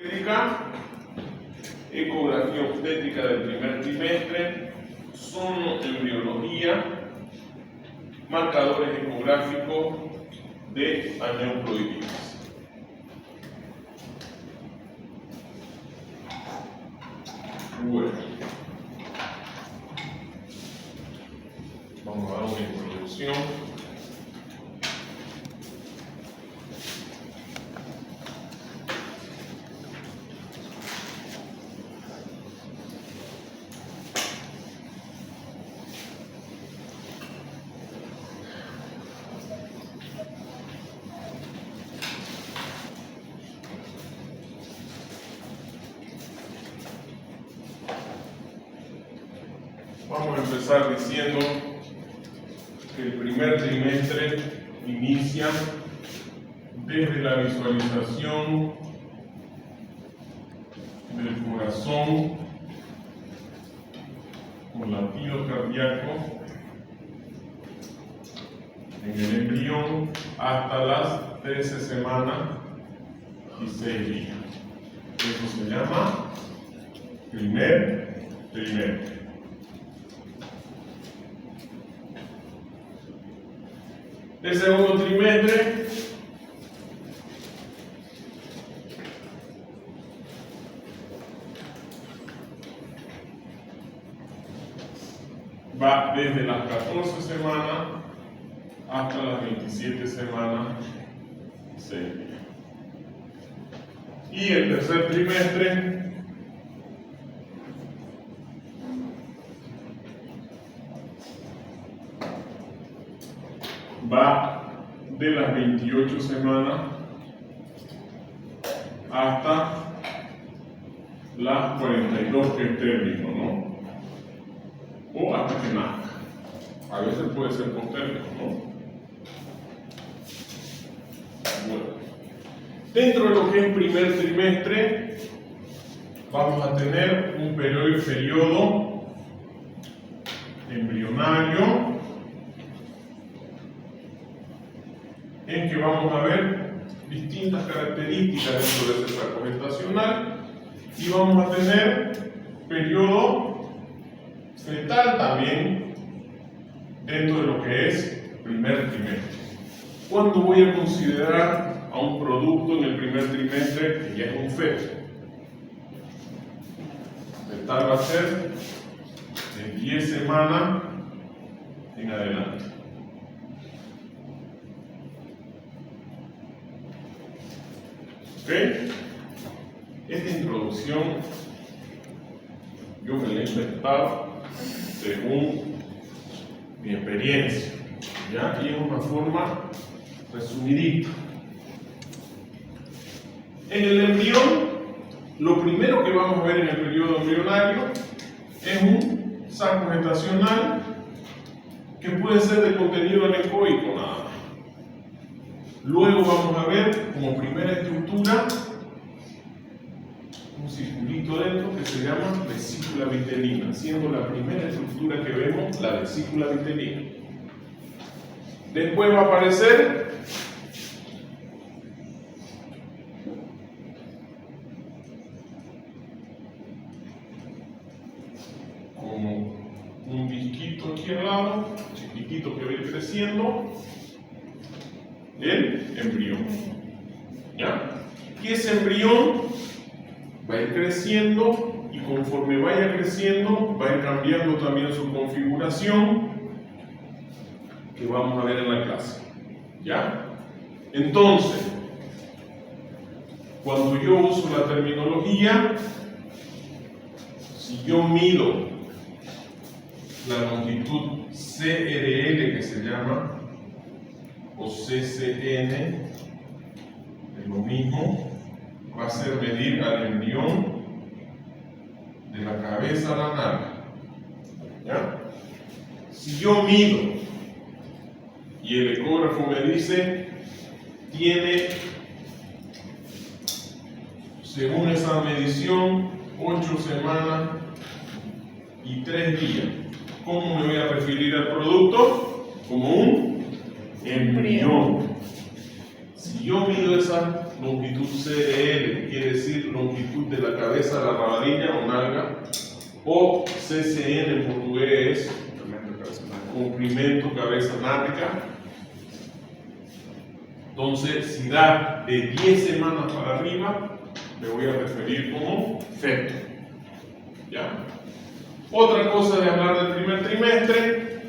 obstétrica, ecografía obstétrica del primer trimestre, sonoembriología, marcadores ecográficos de aneuploiditis. Bueno, vamos a dar una introducción. Vamos a empezar diciendo que el primer trimestre inicia desde la visualización del corazón con latido cardíaco en el embrión hasta las 13 semanas y 6 días. Eso se llama primer trimestre. El segundo trimestre va desde las 14 semanas hasta las 27 semanas, 6 días. Y el tercer trimestre va de las 28 semanas hasta las 42 que es término, ¿no? O hasta que nazca. A veces puede ser postérmino, ¿no? Bueno. Dentro de lo que es primer trimestre, vamos a tener un periodo embrionario en que vamos a ver distintas características dentro de ese saco gestacional y vamos a tener periodo fetal también dentro de lo que es primer trimestre. ¿Cuándo voy a considerar a un producto en el primer trimestre que ya es un feto? Fetal va a ser de 10 semanas en adelante. ¿Ok? Esta introducción yo me la he inventado según mi experiencia, ¿ya? Y en una forma resumidita. En el embrión, lo primero que vamos a ver en el periodo embrionario es un saco gestacional que puede ser de contenido anecoico nada más. Luego vamos a ver como primera estructura un circulito dentro que se llama vesícula vitelina, siendo la primera estructura que vemos la vesícula vitelina. Después va a aparecer como un disquito aquí al lado, chiquitito que va a ir creciendo, el embrión. ¿Ya? Y ese embrión va a ir creciendo y conforme vaya creciendo va a ir cambiando también su configuración que vamos a ver en la clase. ¿Ya? Entonces, cuando yo uso la terminología, si yo mido la longitud CRL que se llama o CCN, es lo mismo, va a ser medir al embrión de la cabeza a la nalga. ¿Ya? Si yo mido y el ecógrafo me dice tiene, según esa medición, 8 semanas y 3 días, ¿cómo me voy a referir al producto? Como un embrión. Si yo mido esa longitud CL, que quiere decir longitud de la cabeza a la rabadilla o nalga, o CCN en portugués, comprimento cabeza náutica. Entonces, si da de 10 semanas para arriba, me voy a referir como feto. ¿Ya? Otra cosa de hablar del primer trimestre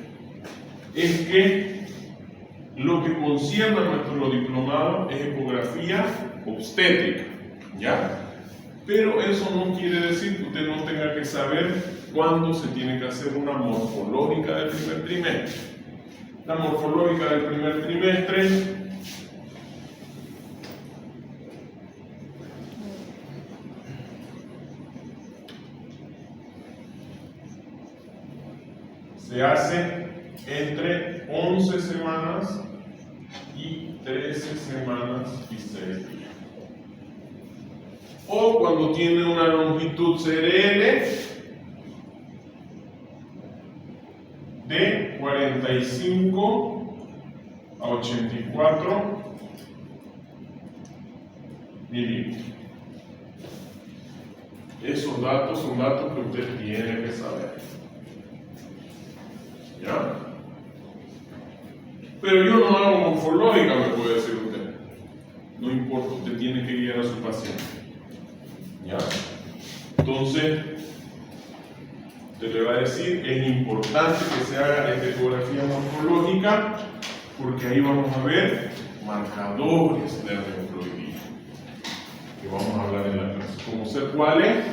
es que lo que concierne a nuestro diplomado es ecografía obstétrica. ¿Ya? Pero eso no quiere decir que usted no tenga que saber cuándo se tiene que hacer una morfológica del primer trimestre. La morfológica del primer trimestre se hace entre 11 semanas y 13 semanas y 6 días. O cuando tiene una longitud CRL de 45 a 84 milímetros. Esos datos son datos que usted tiene que saber. ¿Ya? Pero yo no hago morfológica, me puede decir usted. No importa, usted tiene que guiar a su paciente. ¿Ya? Entonces, usted le va a decir que es importante que se haga esta ecografía morfológica porque ahí vamos a ver marcadores de aneuploidía que vamos a hablar en la clase. Como ser cuáles: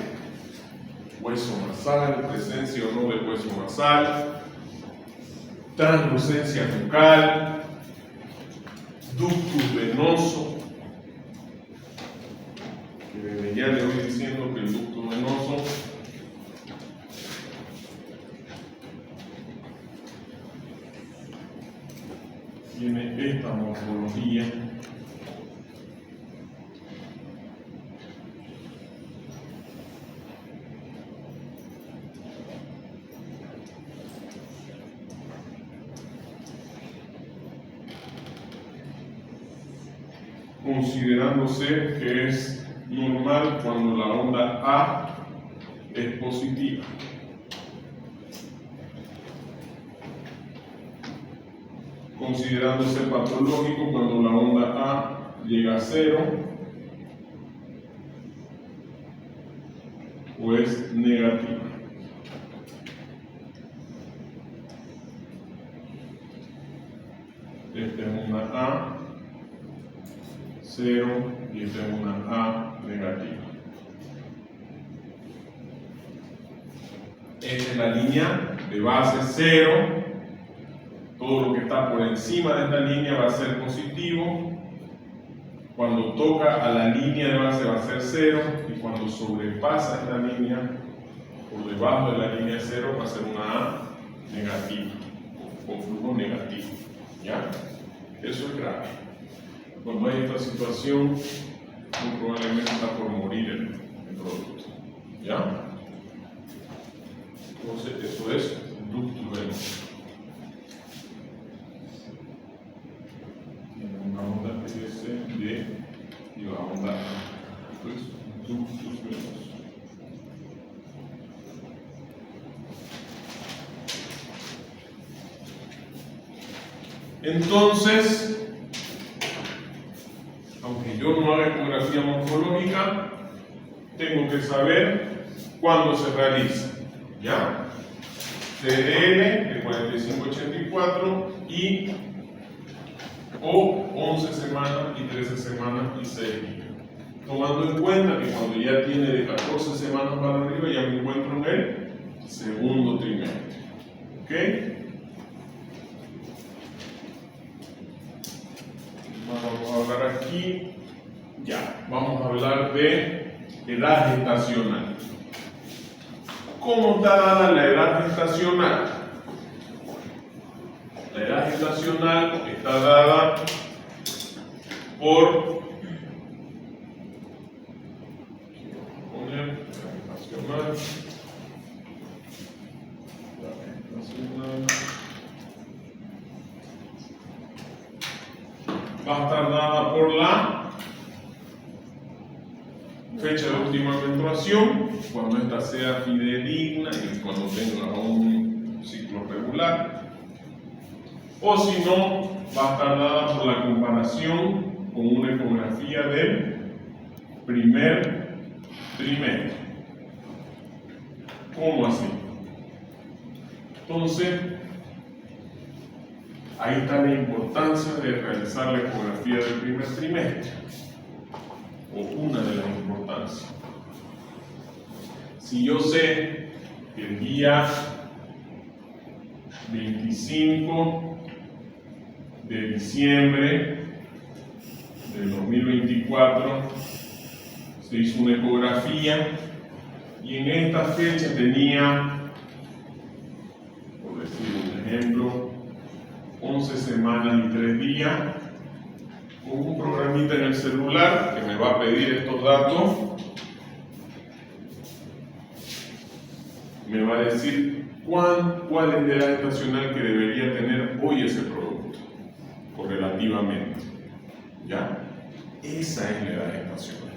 hueso nasal, presencia o no de hueso nasal, translucencia nucal, ductus venoso, que desde ya le voy diciendo que el ductus venoso tiene esta morfología. Considerándose que es normal cuando la onda A es positiva. Considerándose patológico cuando la onda A llega a 0 o es negativa. Esta es una A 0 y esta es una A negativa. Esta es la línea de base 0. Todo lo que está por encima de esta línea va a ser positivo. Cuando toca a la línea de base va a ser 0. Y cuando sobrepasa esta línea, por debajo de la línea 0, va a ser una A negativa, con flujo negativo. ¿Ya? Eso es grave. Cuando hay esta situación, muy probablemente está por morir el producto. ¿Ya? Entonces, eso es ductus venoso. Tiene una onda PS de y la onda A. Pues, ductus venoso. Entonces, aunque yo no haga ecografía morfológica, tengo que saber cuándo se realiza. ¿Ya? CDL de 45-84 y o 11 semanas y 13 semanas y 6 días. Tomando en cuenta que cuando ya tiene de 14 semanas para arriba ya me encuentro en el segundo trimestre. ¿Ok? Vamos a hablar aquí, ya, vamos a hablar de edad gestacional. ¿Cómo está dada la edad gestacional? La edad gestacional está dada por va a estar dada por la última menstruación, cuando ésta sea fidedigna y cuando tenga un ciclo regular. O si no, va a estar dada por la comparación con una ecografía del primer trimestre. ¿Cómo así? Entonces, ahí está la importancia de realizar la ecografía del primer trimestre, o una de las importancias. Si yo sé que el día 25 de diciembre del 2024 se hizo una ecografía y en esta fecha tenía, por decir un ejemplo, 11 semanas y 3 días, con un programita en el celular que me va a pedir estos datos, me va a decir cuál es la edad estacional que debería tener hoy ese producto, correlativamente. ¿Ya? Esa es la edad estacional.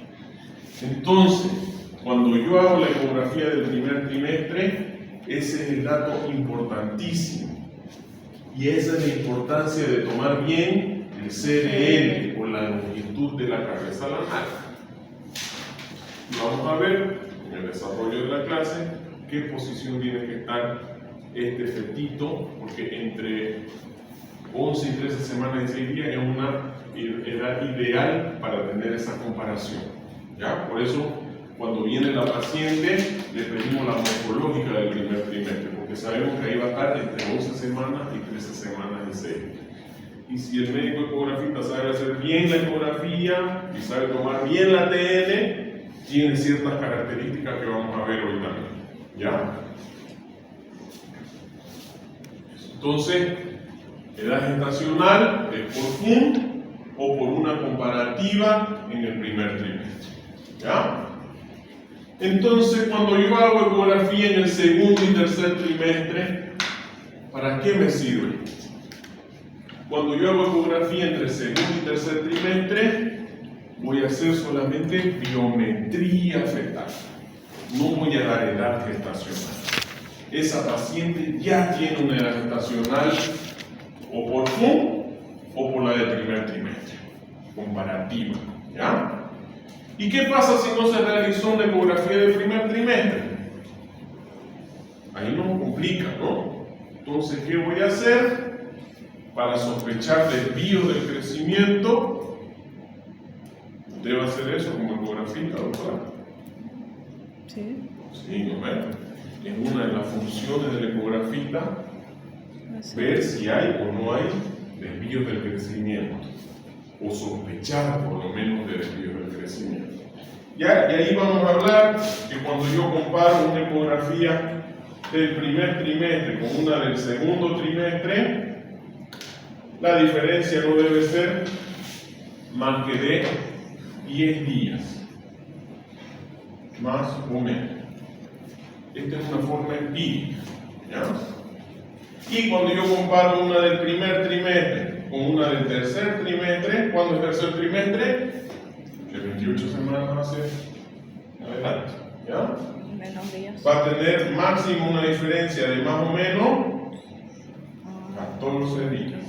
Entonces, cuando yo hago la ecografía del primer trimestre, ese es el dato importantísimo. Y esa es la importancia de tomar bien el CRL o la longitud de la cabeza lanal. Y vamos a ver en el desarrollo de la clase qué posición tiene que estar este fetito, porque entre 11 y 13 semanas y 6 días es una edad ideal para tener esa comparación. ¿Ya? Por eso, cuando viene la paciente, le pedimos la morfológica del primer trimestre, porque sabemos que ahí va a estar entre 11 semanas y 13 semanas y 6. Y si el médico ecografista sabe hacer bien la ecografía y sabe tomar bien la TN, tiene ciertas características que vamos a ver hoy también. ¿Ya? Entonces, edad gestacional es por FUN o por una comparativa en el primer trimestre. ¿Ya? Entonces, cuando yo hago ecografía en el segundo y tercer trimestre, ¿para qué me sirve? Cuando yo hago ecografía entre el segundo y tercer trimestre, voy a hacer solamente biometría fetal. No voy a dar edad gestacional. Esa paciente ya tiene una edad gestacional o por FUN o por la del primer trimestre, comparativa. ¿Ya? ¿Y qué pasa si no se realizó una ecografía del primer trimestre? Ahí nos complica, ¿no? Entonces, ¿qué voy a hacer? Para sospechar desvío del crecimiento, ¿usted va a hacer eso como ecografista, doctora? Sí. Sí, ¿no ves? Es una de las funciones del ecografista ver si hay o no hay desvíos del crecimiento, o sospechar por lo menos de desvíos del crecimiento. ¿Ya? Y ahí vamos a hablar que cuando yo comparo una ecografía del primer trimestre con una del segundo trimestre, la diferencia no debe ser más que de 10 días, más o menos. Esta es una forma empírica. ¿Ya? Y cuando yo comparo una del primer trimestre con una del tercer trimestre, ¿cuándo es tercer trimestre? De 28 semanas hacia adelante. ¿Ya? Menos días. Va a tener máximo una diferencia de más o menos 14 días.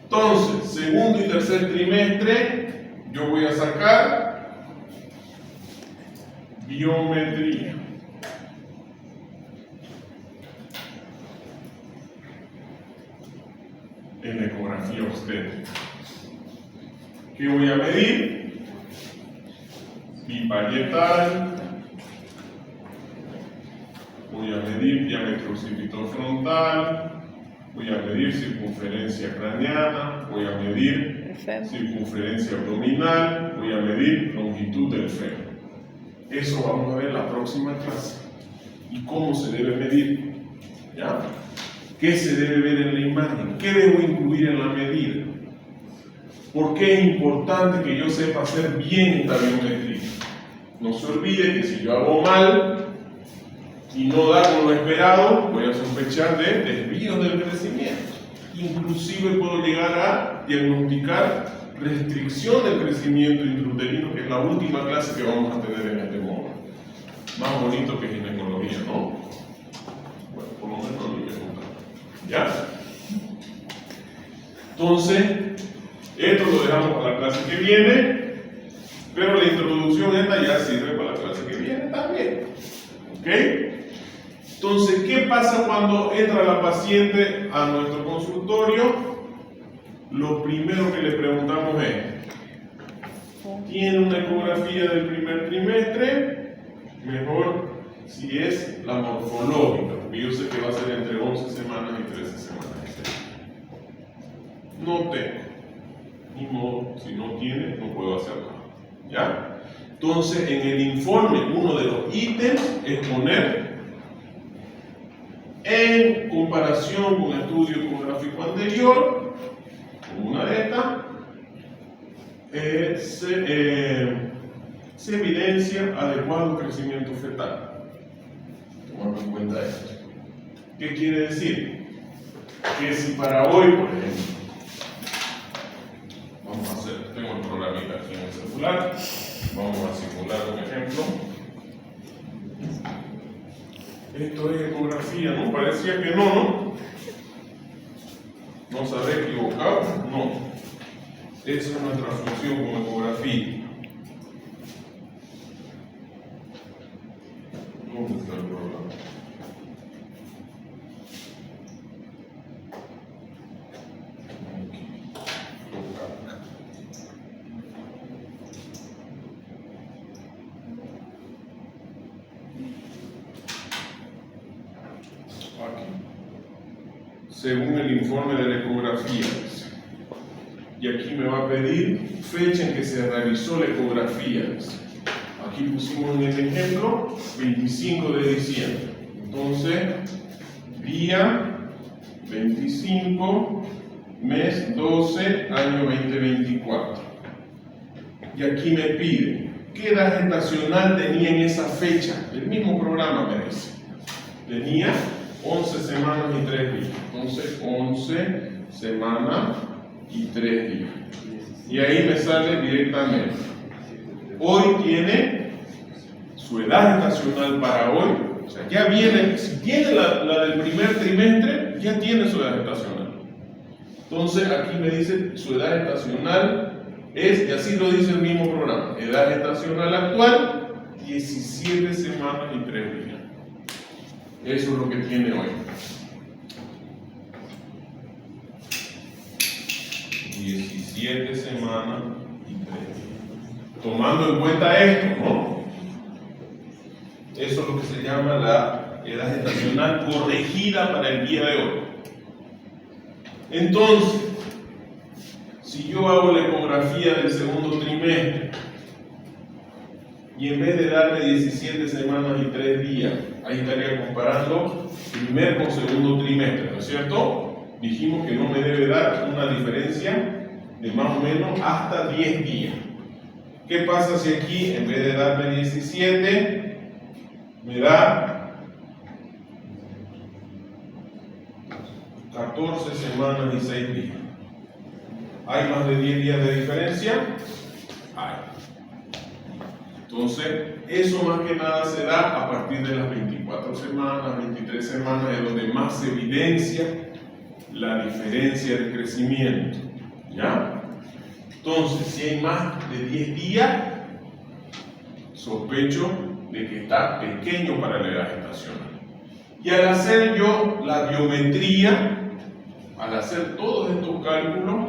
Entonces, segundo y tercer trimestre, yo voy a sacar biometría. En la ecografía obstétrica. ¿Qué voy a medir? Biparietal. Voy a medir diámetro occipital. Voy a medir circunferencia craneana. Voy a medir circunferencia abdominal. Voy a medir longitud del fémur. Eso vamos a ver en la próxima clase. ¿Y cómo se debe medir? ¿Ya? ¿Qué se debe ver en la imagen? ¿Qué debo incluir en la medida? ¿Por qué es importante que yo sepa hacer bien esta biometría? No se olvide que si yo hago mal y no da con lo esperado, voy a sospechar de desvíos del crecimiento. Inclusive puedo llegar a diagnosticar restricción del crecimiento intrauterino, que es la última clase que vamos a tener en este módulo. Más bonito que ginecología, ¿no? Bueno, por lo menos a mí me gusta. ¿Ya? Entonces, esto lo dejamos para la clase que viene, pero la introducción esta ya sirve para la clase que viene también. ¿Ok? Entonces, ¿qué pasa cuando entra la paciente a nuestro consultorio? Lo primero que le preguntamos es, ¿tiene una ecografía del primer trimestre? Mejor si es la morfológica, porque yo sé que va a ser entre 11 semanas y 13 semanas. No tengo, ni modo, si no tiene, no puedo hacer nada. ¿Ya? Entonces, en el informe, uno de los ítems es poner en comparación con estudio ecográfico anterior, con una de estas, se evidencia adecuado crecimiento fetal. Tomando en cuenta esto. ¿Qué quiere decir? Que si para hoy, por ejemplo, vamos a hacer, tengo el programita aquí en el celular, vamos a simular un ejemplo. Esto es ecografía, ¿no? Parecía que no. ¿No se habré equivocado? No. Esa es nuestra función con ecografía. ¿Dónde está el programa? Según el informe de la ecografía, y aquí me va a pedir fecha en que se realizó la ecografía. Aquí pusimos en el ejemplo 25 de diciembre. Entonces, día 25, mes 12, año 2024. Y aquí me pide qué edad gestacional tenía en esa fecha. El mismo programa me dice. Tenía 11 semanas y 3 días. Entonces, 11 semanas y 3 días. Y ahí me sale directamente. Hoy tiene su edad gestacional para hoy. O sea, ya viene, si tiene la del primer trimestre, ya tiene su edad gestacional. Entonces, aquí me dice su edad gestacional es, y así lo dice el mismo programa, edad gestacional actual, 17 semanas y 3 días. Eso es lo que tiene hoy. 17 semanas y 3 días. Tomando en cuenta esto, ¿no? Eso es lo que se llama la edad gestacional corregida para el día de hoy. Entonces, si yo hago la ecografía del segundo trimestre y en vez de darme 17 semanas y 3 días, ahí estaría comparando primer con segundo trimestre, ¿no es cierto? Dijimos que no me debe dar una diferencia de más o menos hasta 10 días. ¿Qué pasa si aquí en vez de darme 17 me da 14 semanas y 6 días? ¿Hay más de 10 días de diferencia? Hay. Entonces, eso más que nada se da a partir de las 24 semanas, 23 semanas, es donde más se evidencia la diferencia de crecimiento. ¿Ya? Entonces, si hay más de 10 días, sospecho de que está pequeño para la edad gestacional. Y al hacer yo la biometría, al hacer todos estos cálculos,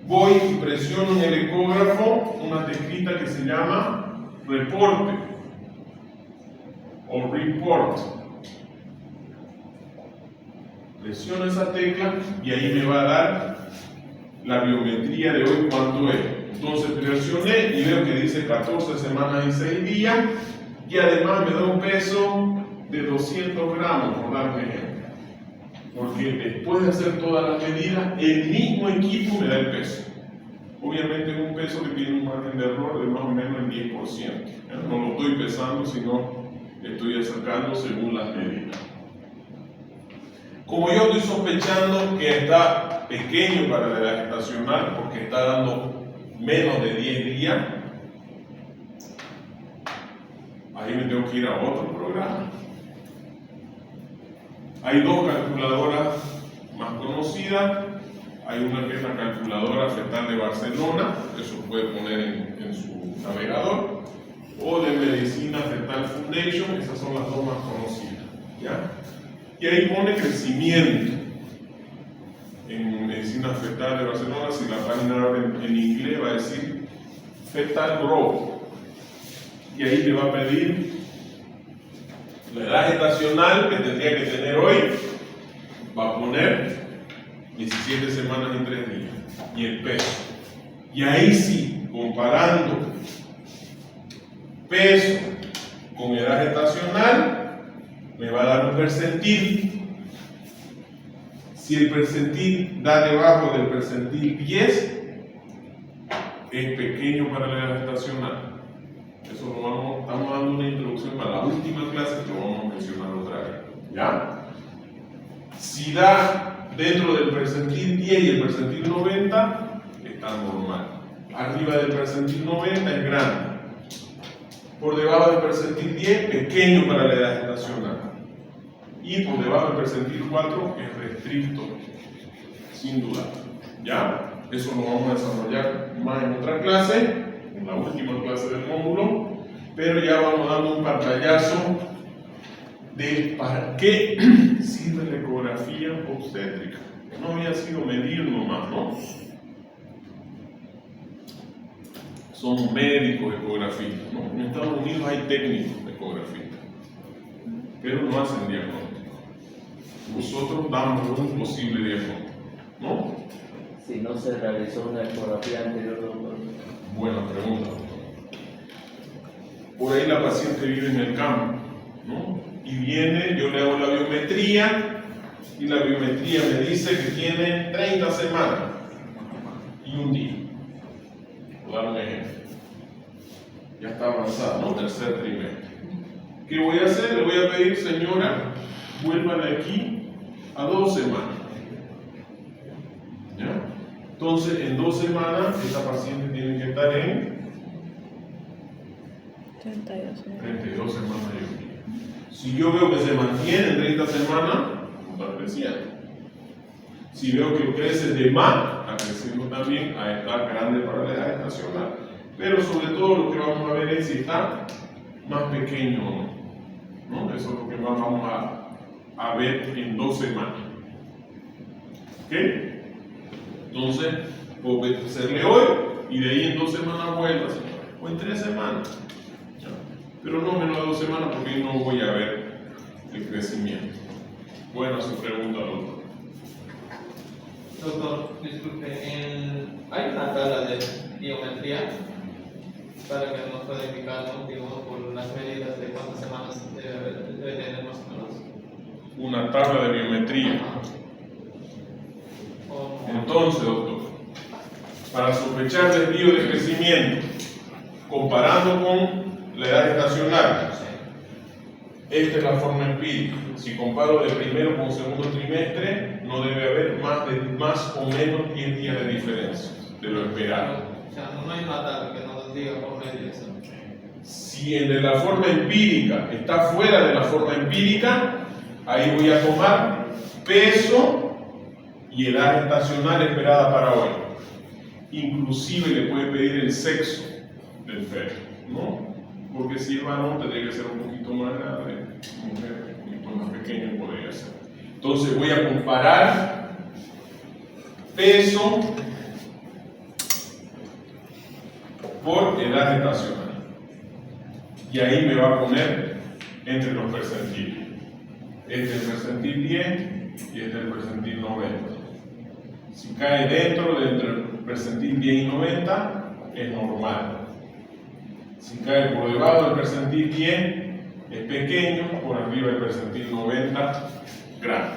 voy y presiono en el ecógrafo una teclita que se llama reporte o report. Presiono esa tecla y ahí me va a dar la biometría de hoy cuánto es. Entonces presioné y veo que dice 14 semanas y 6 días y además me da un peso de 200 gramos, por dar un ejemplo. Porque después de hacer todas las medidas, el mismo equipo me da el peso. Obviamente es un peso que tiene un margen de error de más o menos el 10%. No lo estoy pesando, sino estoy sacando según las medidas. Como yo estoy sospechando que está pequeño para la edad gestacional porque está dando menos de 10 días, ahí me tengo que ir a otro programa. Hay dos calculadoras más conocidas. Hay una que es la calculadora fetal de Barcelona, eso puede poner en su navegador, o de Medicina Fetal Foundation, esas son las dos más conocidas, ¿ya? Y ahí pone crecimiento. En Medicina Fetal de Barcelona, si la página abre en inglés, va a decir Fetal Growth. Y ahí te va a pedir la edad gestacional que tendría que tener hoy, va a poner 17 semanas y 3 días, y el peso. Y ahí sí, comparando peso con edad gestacional, me va a dar un percentil. Si el percentil da debajo del percentil 10, es pequeño para la edad gestacional. Eso estamos dando una introducción para la última clase que vamos a mencionar otra vez. ¿Ya? Si da dentro del percentil 10 y el percentil 90, está normal. Arriba del percentil 90 es grande. Por debajo del percentil 10, pequeño para la edad gestacional. Y por debajo del percentil 4 es restricto, sin duda. ¿Ya? Eso lo vamos a desarrollar más en otra clase, en la última clase del módulo, pero ya vamos dando un pantallazo de para qué sirve la ecografía obstétrica. No había sido medir nomás, ¿no? Son médicos ecografistas, ¿no? En Estados Unidos hay técnicos ecografistas, pero no hacen diagnóstico. Nosotros damos un posible diagnóstico, ¿no? Si no se realizó una ecografía anterior, doctor. Buena pregunta, doctor. Por ahí la paciente vive en el campo, ¿no? Y viene, yo le hago la biometría, y la biometría me dice que tiene 30 semanas y un día. Voy a dar un ejemplo. Ya está avanzado, ¿no? Tercer trimestre. ¿Qué voy a hacer? Le voy a pedir, señora, vuelva de aquí a 2 semanas. ¿Ya? Entonces, en 2 semanas, esta paciente tiene que estar en 32 semanas. 32 semanas y un día. Si yo veo que se mantiene en 30 semanas, está creciendo. Si veo que crece de más, está creciendo también a estar grande para la edad gestacional. Pero sobre todo lo que vamos a ver es si está más pequeño o no. Eso es lo que vamos a ver en 2 semanas. ¿Ok? Entonces, puedo hacerle hoy y de ahí en 2 semanas vuelvas, o en 3 semanas. ¿Ya? Pero no menos de 2 semanas porque ahí no voy a ver el crecimiento. Buena su pregunta, doctor. Doctor, disculpe, hay una tabla de biometría para que nos pueda indicar, ¿no? Digamos, por las medidas de cuántas semanas debe tener más o menos. Una tabla de biometría. Entonces, doctor, para sospechar desvío de crecimiento, comparando con la edad gestacional, esta es la forma empírica. Si comparo de primero con segundo trimestre, no debe haber más o menos 10 días de diferencia de lo esperado. O sea, no hay una tabla que nos diga por medio eso. Si en la forma empírica está fuera de la forma empírica, ahí voy a tomar peso y edad gestacional esperada para hoy. Inclusive le puede pedir el sexo del feto, ¿no? Porque si es varón tendría que ser un poquito más grande, mujer un poquito más pequeño podría ser. Entonces voy a comparar peso por edad gestacional. Y ahí me va a poner entre los percentiles. Este es el percentil 10 y este es el percentil 90. Si cae dentro del percentil 10 y 90, es normal. Si cae por debajo del percentil 10, es pequeño, por arriba del percentil 90, grande.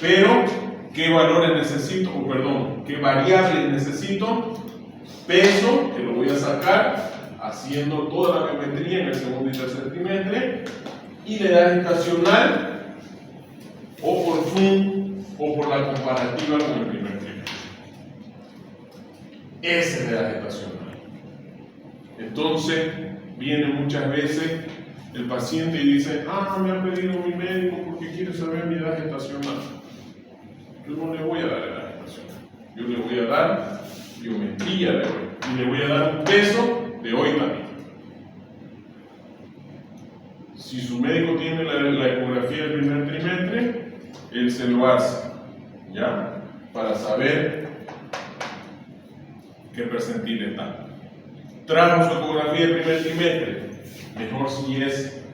Pero, ¿qué valores necesito? ¿Qué variables necesito? Peso, que lo voy a sacar haciendo toda la biometría en el segundo y tercer trimestre, y la edad gestacional, o por fin o por la comparativa con el primer trimestre. Esa es la edad gestacional. Entonces, viene muchas veces el paciente y dice, me ha pedido mi médico porque quiere saber mi edad gestacional. Yo no le voy a dar edad gestacional. Yo le voy a dar biometría de hoy y le voy a dar un peso de hoy también. Si su médico tiene la ecografía del primer trimestre, él se lo hace, ¿ya? Para saber qué percentil está. Trajo su ecografía del primer trimestre, mejor si es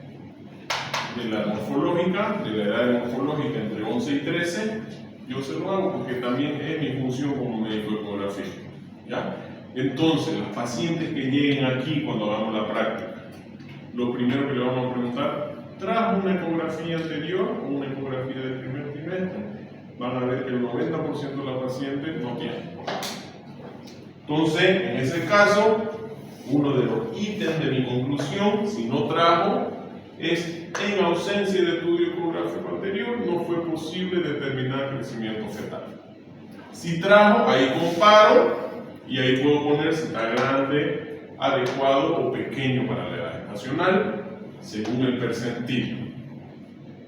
de la morfológica, de la edad morfológica entre 11 y 13, yo se lo hago porque también es mi función como médico de ecografía, ¿ya? Entonces, los pacientes que lleguen aquí cuando hagamos la práctica, lo primero que le vamos a preguntar, ¿trajo una ecografía anterior o una ecografía del primer trimestre? Van a ver que el 90% de los pacientes no tienen. Entonces, en ese caso, uno de los ítems de mi conclusión, si no trajo, es en ausencia de estudio ecográfico anterior, no fue posible determinar crecimiento fetal. Si trajo, ahí comparo y ahí puedo poner si está grande, adecuado o pequeño para la edad gestacional, según el percentil.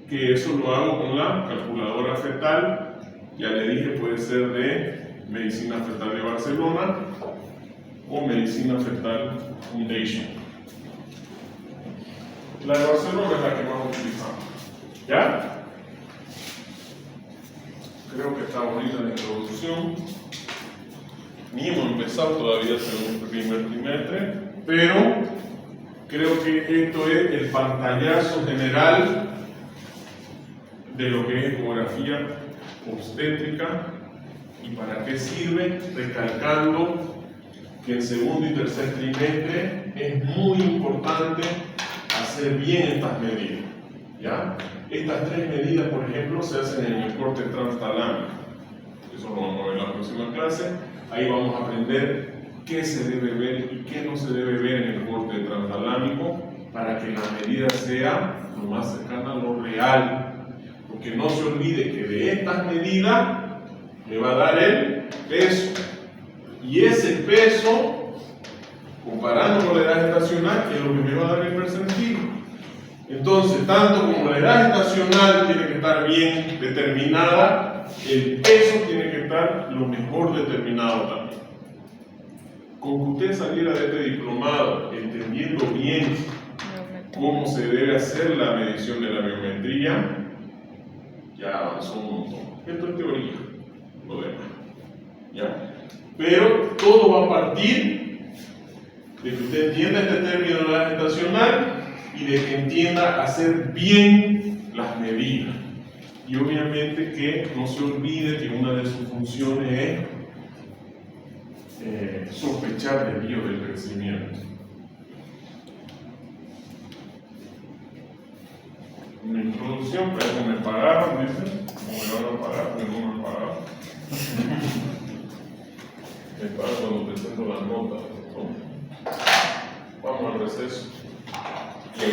Que eso lo hago con la calculadora fetal, ya le dije, puede ser de Medicina Fetal de Barcelona o Medicina Fetal Foundation. La de Barcelona es la que más utilizamos. ¿Ya? Creo que está bonita la introducción. Ni hemos empezado todavía según el primer trimestre, pero creo que esto es el pantallazo general de lo que es ecografía obstétrica y para qué sirve, recalcando que en segundo y tercer trimestre es muy importante hacer bien estas medidas, ¿ya? Estas tres medidas, por ejemplo, se hacen en el corte transtalámico. Eso lo vamos a ver en la próxima clase. Ahí vamos a aprender qué se debe ver y qué no se debe ver en el corte transtalámico para que la medida sea lo más cercana a lo real. Porque no se olvide que de estas medidas me va a dar el peso. Y ese peso, comparando con la edad gestacional, es lo que me va a dar el percentil. Entonces, tanto como la edad gestacional tiene que estar bien determinada, el peso tiene que estar lo mejor determinado también. Con que usted saliera de este diplomado entendiendo bien cómo se debe hacer la medición de la biometría, ya avanzó un montón. Esto es teoría, lo demás. ¿Ya? Pero todo va a partir de que usted entienda este término de la edad gestacional y de que entienda hacer bien las medidas. Y obviamente que no se olvide que una de sus funciones es sospechar desvío del crecimiento. Una introducción, pero me pagaron, dicen. ¿Cómo me van a pagar? Porque no me pagaron. Me pagan cuando presento las notas. Vamos al receso.